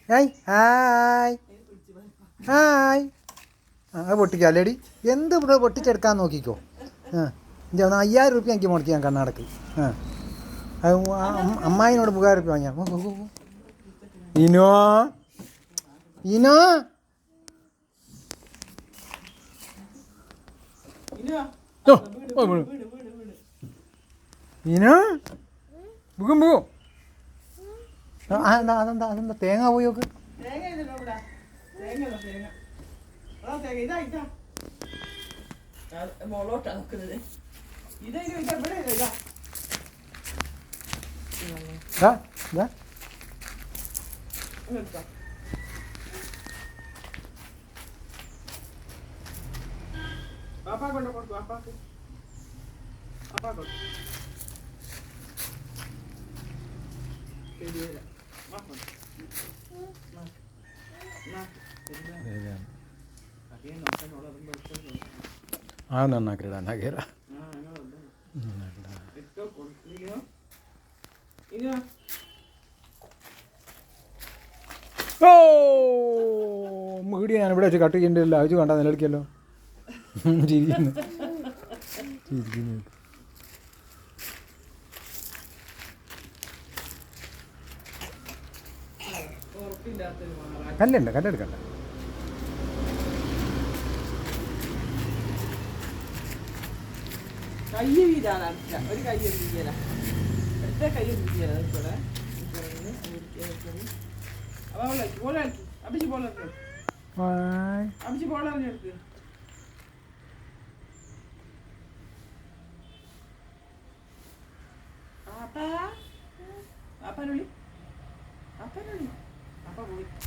Hi hi hi. അത് പൊട്ടിക്കാല്ലേടി. എന്ത് ഇവിടെ പൊട്ടിച്ചെടുക്കാൻ നോക്കിക്കോ. ഇഞ്ച 5000 റുപ്യ എനിക്ക് മുടക്കി ഞാൻ കർണാടകക്ക്. അത് അമ്മായിനോട് 3000 റുപ്യ വാങ്ങിയാ. ഇനോ ഇനോ ഇനോ ബുക്കും ബുക്കും. അതെന്താ തേങ്ങ പോയി നോക്ക്. ആ നന്നാക്കിടാ നഗര ഓ വീഡിയോ ഞാനിവിടെ വെച്ച് കട്ട് ചെയ്യേണ്ടില്ല. അത് കണ്ടാ നിലടിക്കല്ലോ. ചിരിക്കുന്നു ചിരിക്കുന്നു. കല്ലുണ്ട്, കല്ലെടുക്കണ്ട. കയ്യ് വീരാണ് ഒരു കയ്യ് വീതിയല ഒറ്റ കയ്യ് വീതിയല ഇവിടെ അപ്പിച്ച് ബോളറിഞ്ഞെടുക്ക്. അപ്പ പോയി.